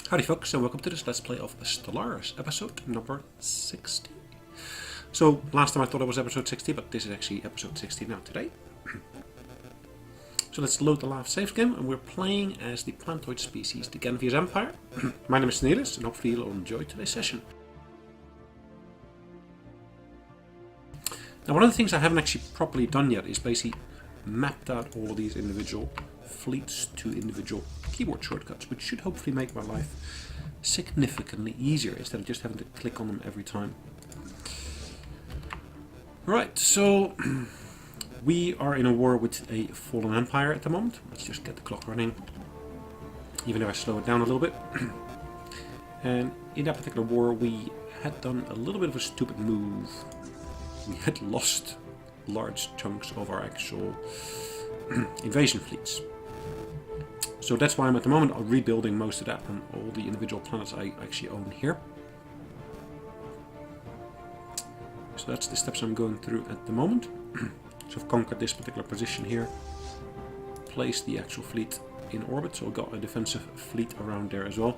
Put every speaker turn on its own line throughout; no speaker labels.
Howdy folks, and welcome to this Let's Play of Stellaris, episode number 60. So, last time I thought it was episode 60, but this is actually episode 60 now today. So let's load the live save game, and we're playing as the Plantoid species, the Genvius Empire. My name is Sonelias, and hopefully you'll enjoy today's session. Now, one of the things I haven't actually properly done yet is basically mapped out all of these individual fleets to individual keyboard shortcuts, which should hopefully make my life significantly easier instead of just having to click on them every time. Right, so we are in a war with a fallen empire at the moment. Let's just get the clock running, even if I slow it down a little bit. And in that particular war we had done a little bit of a stupid move. We had lost large chunks of our actual invasion fleets. So that's why I'm at the moment rebuilding most of that on all the individual planets I actually own here. So that's the steps I'm going through at the moment. So I've conquered this particular position here, placed the actual fleet in orbit, so I've got a defensive fleet around there as well.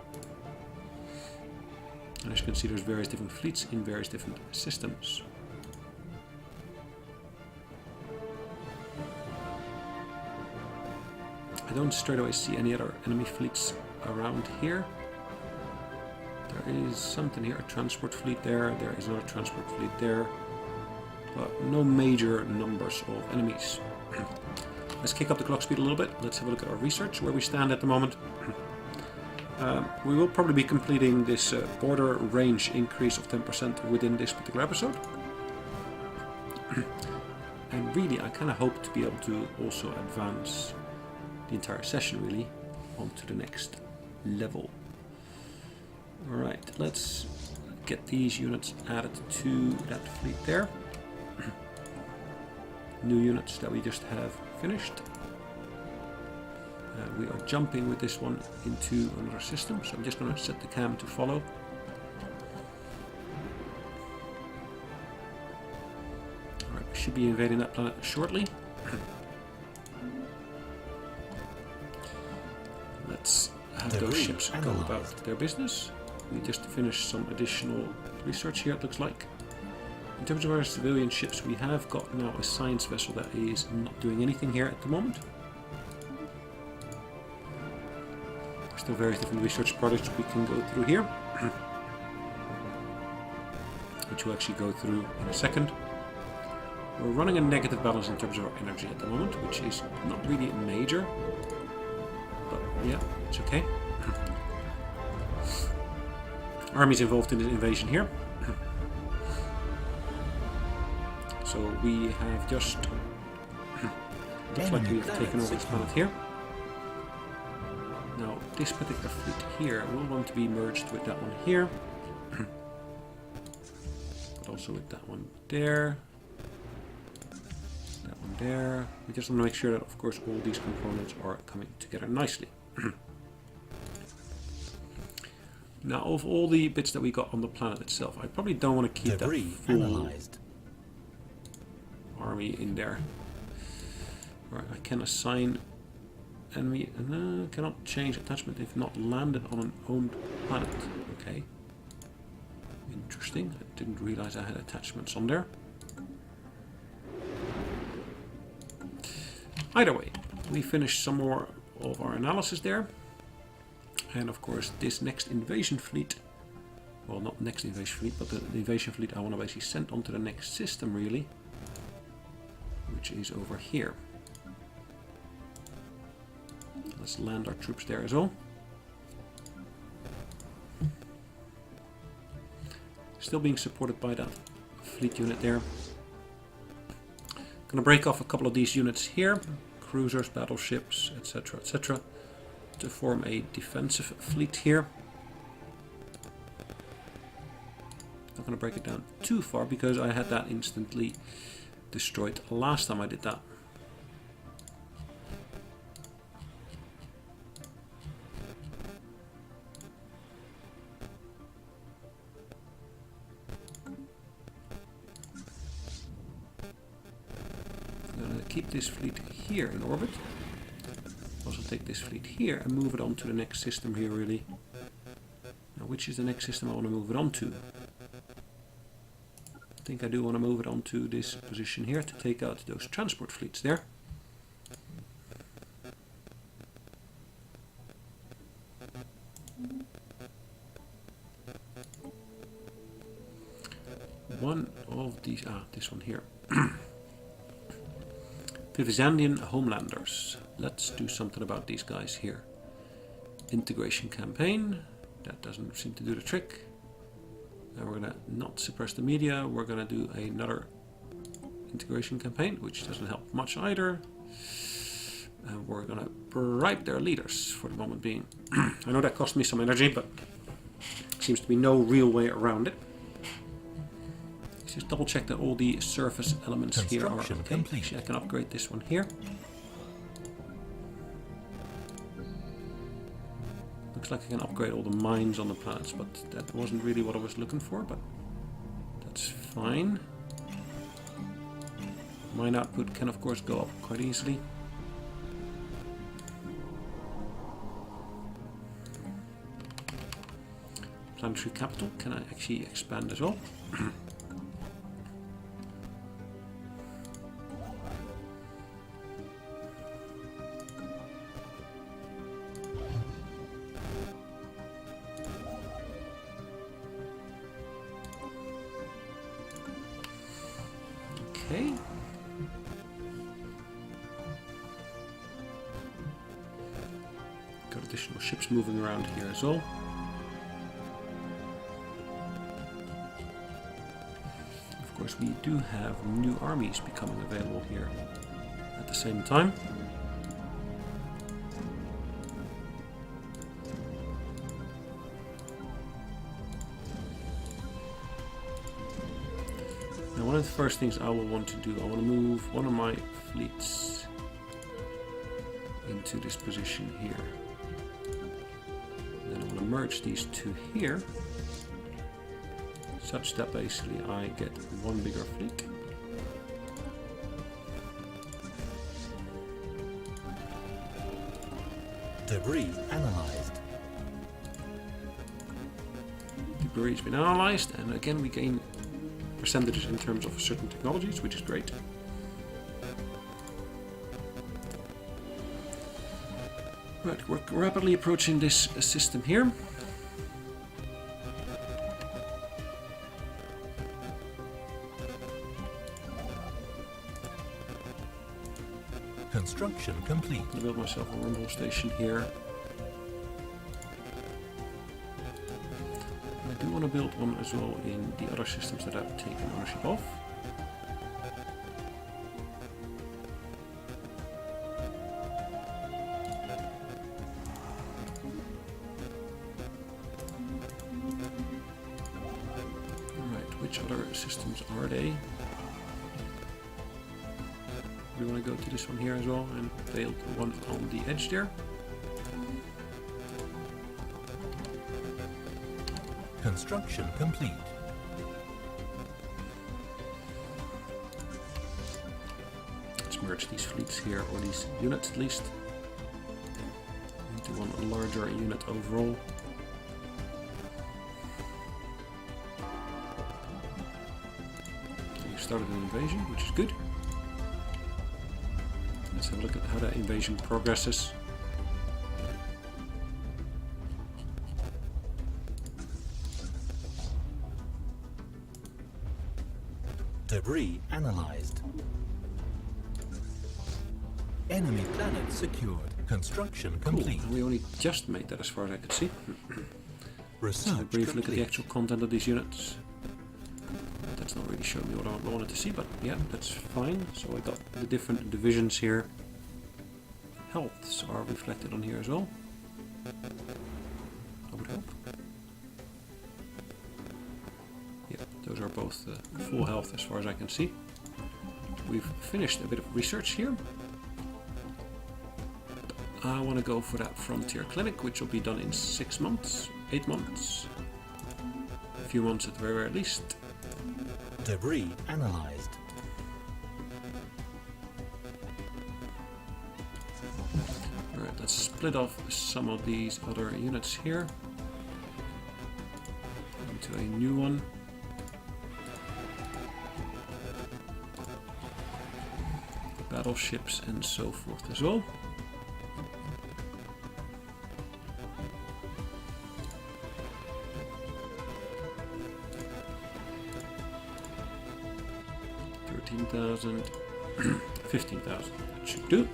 And as you can see, there's various different fleets in various different systems. I don't straight away see any other enemy fleets around here. There is something here, a transport fleet there, there is another transport fleet there, but no major numbers of enemies. Let's kick up the clock speed a little bit. Let's have a look at our research, where we stand at the moment. We will probably be completing this border range increase of 10% within this particular episode. And really, I kind of hope to be able to also advance the entire session really onto the next level. Alright, let's get these units added to that fleet there. New units that we just have finished. We are jumping with this one into another system, so I'm just going to set the cam to follow. Alright, we should be invading that planet shortly. Let's have those ships go about their business. We just finished some additional research here, it looks like. In terms of our civilian ships, we have got now a science vessel that is not doing anything here at the moment. There's still various different research projects we can go through here, which we'll actually go through in a second. We're running a negative balance in terms of our energy at the moment, which is not really major. But yeah, it's okay. Armies involved in this invasion here. So we have just looks like we've taken over this planet here. Now this particular fleet here will want to be merged with that one here. But also with that one there. That one there. We just want to make sure that of course all these components are coming together nicely. Now, of all the bits that we got on the planet itself, I probably don't want to keep that full army in there. Right, I can assign enemy. Cannot change attachment if not landed on an owned planet. Okay. Interesting. I didn't realize I had attachments on there. Either way, we finished some more of our analysis there. And of course this next invasion fleet, well not next invasion fleet, but the invasion fleet I want to basically send onto the next system really, which is over here. Let's land our troops there as well. Still being supported by that fleet unit there. Gonna break off a couple of these units here, cruisers, battleships, etc, etc, to form a defensive fleet here. Not going to break it down too far because I had that instantly destroyed last time I did that. I'm going to keep this fleet here in orbit. Also take this fleet here and move it on to the next system here really. which is the next system I want to move it on to? I think I do want to move it onto this position here to take out those transport fleets there. One of these, this one here. Vivisandian Homelanders. Let's do something about these guys here. Integration campaign. That doesn't seem to do the trick. And we're gonna not suppress the media. We're gonna do another integration campaign, which doesn't help much either. And we're gonna bribe their leaders for the moment being. I know that cost me some energy, but seems to be no real way around it. Let's just double check that all the surface elements here are okay. Actually, I can upgrade this one here. Looks like I can upgrade all the mines on the planets, but that wasn't really what I was looking for, but that's fine. Mine output can of course go up quite easily. Planetary capital, can I actually expand as well? Okay. Got additional ships moving around here as well. Of course, we do have new armies becoming available here at the same time. Now, one of the first things I will want to do, I want to move one of my fleets into this position here. Then I want to merge these two here, such that basically I get one bigger fleet.
Debris analyzed.
Debris has been analyzed, and again we gain percentages in terms of certain technologies, which is great. Right, we're rapidly approaching this system here.
Construction complete.
I built myself a wormhole station here. I do want to build one as well in the other systems that I've taken ownership of. Alright, which other systems are they? We want to go to this one here as well and build one on the edge there.
Construction complete.
Let's merge these fleets here, or these units at least, into one larger unit overall. We've started an invasion, which is good. Let's have a look at how that invasion progresses.
Debris analyzed. Enemy planet secured. Construction complete.
Cool. We only just made that as far as I could see.
Research
Let's have a brief look at the
complete.
actual content of these units. That's not really showing me what I wanted to see, but yeah, that's fine. So I got the different divisions here. Healths are reflected on here as well, I would hope. Yeah, those are both full health as far as I can see. We've finished a bit of research here. I want to go for that frontier clinic, which will be done in 6 months, 8 months, a few months at the very least.
Debris analyzed.
Alright, let's split off some of these other units here. into a new one. Battleships and so forth as well. $13,000, 15,000. That should do.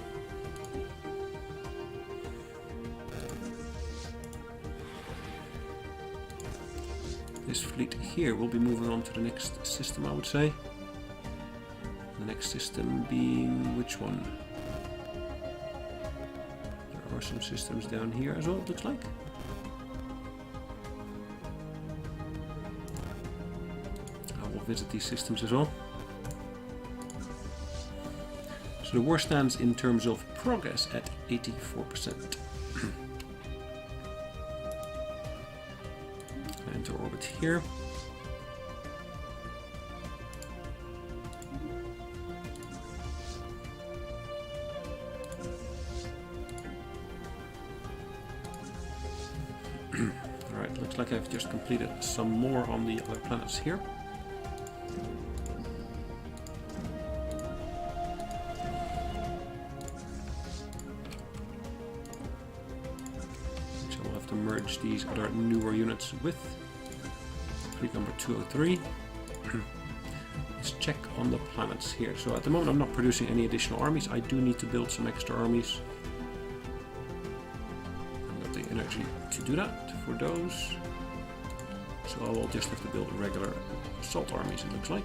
This fleet here will be moving on to the next system, I would say. The next system being which one? There are some systems down here as well, it looks like. I will visit these systems as well. So the war stands in terms of progress at 84%. Enter orbit here. Alright, looks like I've just completed some more on the other planets here. So we'll have to merge these other newer units with fleet number 203. Let's check on the planets here. So at the moment I'm not producing any additional armies. I do need to build some extra armies. I've got the energy to do that for those. So I will just have to build regular assault armies, it looks like.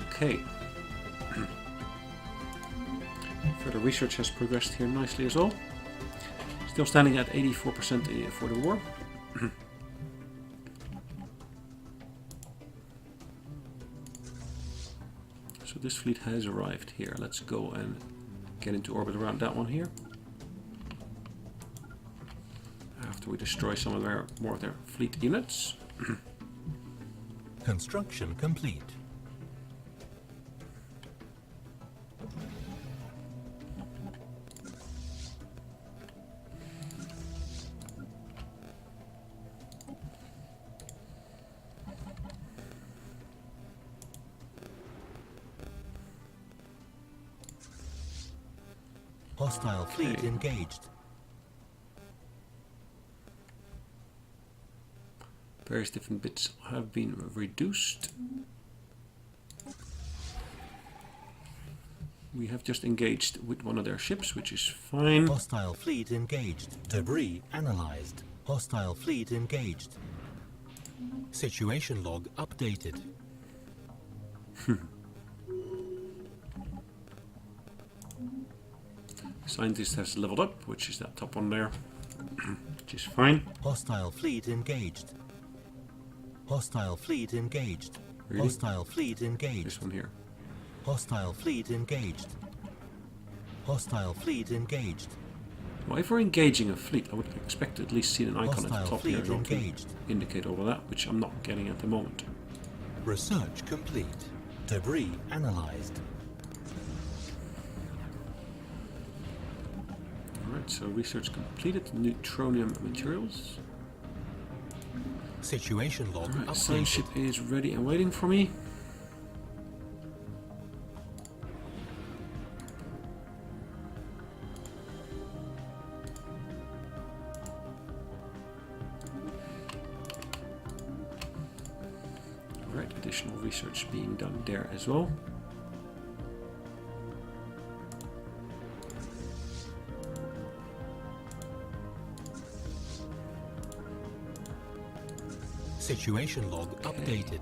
Okay. Further research has progressed here nicely as well. Still standing at 84% for the war. So this fleet has arrived here. Let's go and get into orbit around that one here. After we destroy some of their more of their fleet units.
Construction complete. Hostile fleet engaged.
Various different bits have been reduced. We have just engaged with one of their ships, which is fine.
Hostile fleet engaged. Debris analyzed. Hostile fleet engaged. Situation log updated.
Scientist has leveled up, which is that top one there, which is fine.
Hostile fleet engaged. Hostile fleet engaged.
Really?
Hostile fleet engaged.
This one here.
Hostile fleet engaged. Hostile fleet engaged.
Well, if we're engaging a fleet, I would expect to at least see an icon at the
Hostile
top here
fleet
to
engaged.
indicate all of that, which I'm not getting at the moment.
Research complete. Debris analyzed.
Alright, so research completed. Neutronium materials.
Situation log
Alright,
updated.
science ship is ready and waiting for me. Alright, additional research being done there as well.
Situation log updated.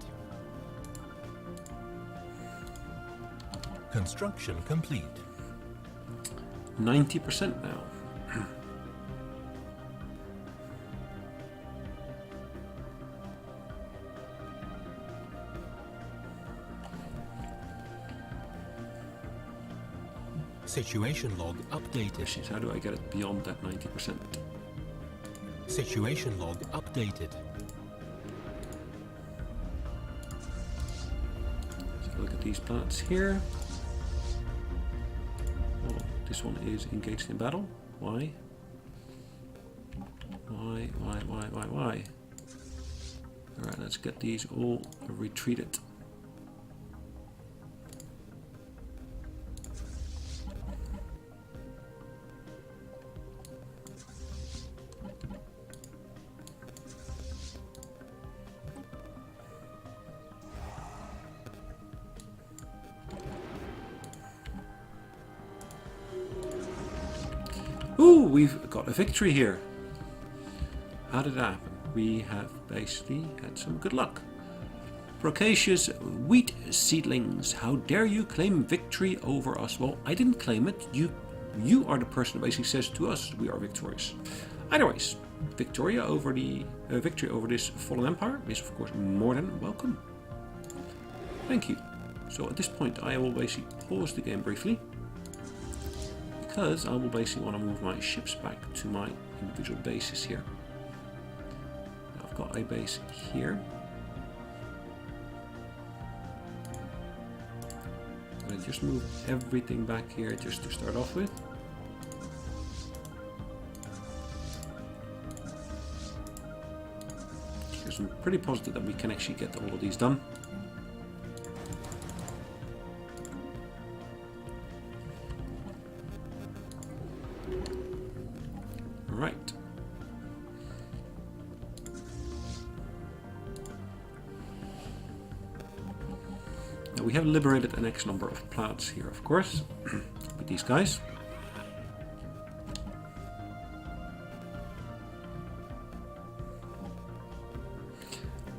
Construction complete.
90% now.
Situation log updated.
Question is, how do I get it beyond that 90%?
Situation log updated.
a look at these planets here. Oh, this one is engaged in battle. Why? Why? Alright, let's get these all retreated. Ooh, we've got a victory here. How did that happen? We have basically had some good luck. Procacious wheat seedlings, how dare you claim victory over us? Well, I didn't claim it. You are the person that basically says to us we are victorious. Anyways, victory over this fallen empire is of course more than welcome. Thank you. So at this point I will basically pause the game briefly, because I will basically want to move my ships back to my individual bases here. I've got a base here. I'm going to just move everything back here just to start off with. Because I'm pretty positive that we can actually get all of these done. Right. Now we have liberated an X number of planets here, of course, with these guys.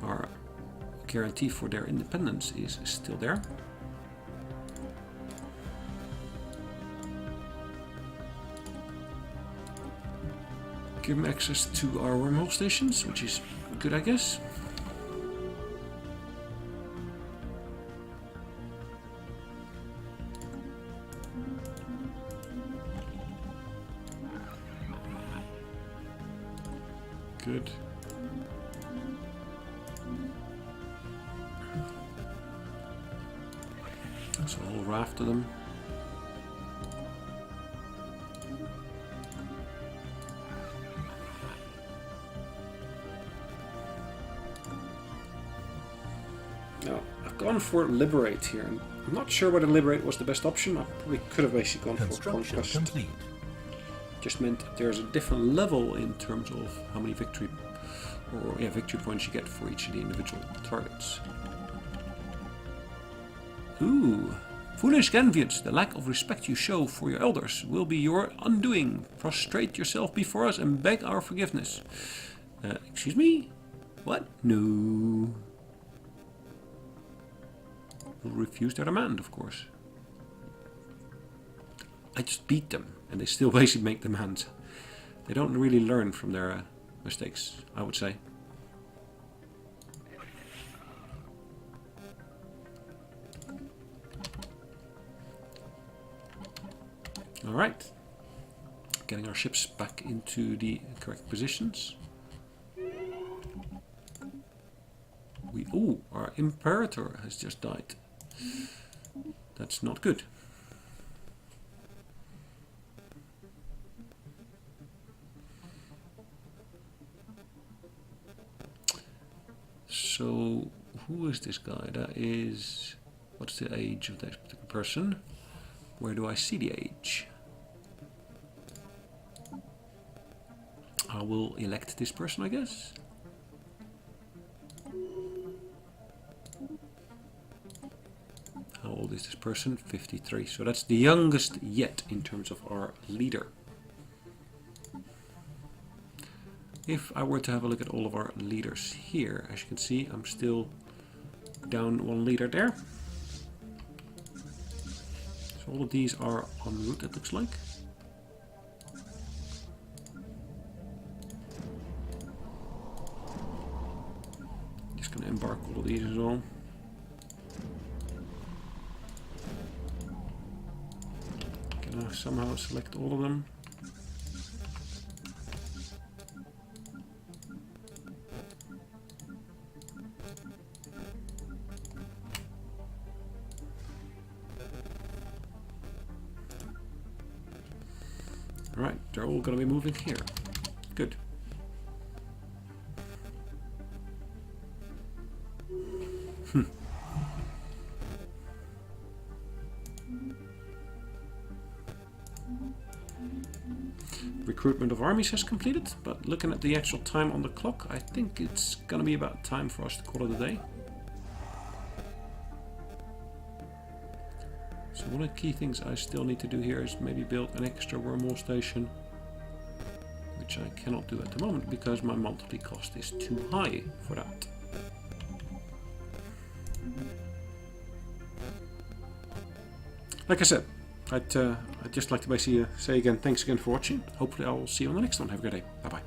Our guarantee for their independence is still there. Give them access to our wormhole stations, which is good, I guess. Good. There's a whole raft of them. Now, I've gone for liberate here, and I'm not sure whether liberate was the best option. I probably could have basically gone for conquest.
Complete.
Just meant there's a different level in terms of how many victory points you get for each of the individual targets. Ooh, foolish Ganvians, the lack of respect you show for your elders will be your undoing. Prostrate yourself before us and beg our forgiveness. Excuse me? What? No. Will refuse their demand, of course. I just beat them, and they still basically make demands. They don't really learn from their mistakes, I would say. Alright. Getting our ships back into the correct positions. Our Imperator has just died. That's not good. So, who is this guy? That is... What's the age of that particular person? Where do I see the age? I will elect this person, I guess. How old is this person? 53. So that's the youngest yet in terms of our leader. If I were to have a look at all of our leaders here, as you can see, I'm still down one leader there. So all of these are en route, it looks like. Just going to embark all of these as well. Can I somehow select all of them? Alright, they're all going to be moving here. Good. Recruitment of armies has completed, but looking at the actual time on the clock, I think it's gonna be about time for us to call it a day. So one of the key things I still need to do here is maybe build an extra wormhole station, which I cannot do at the moment because my monthly cost is too high for that. Like I said, I'd just like to basically say again, thanks again for watching. Hopefully I'll see you on the next one. Have a good day. Bye bye.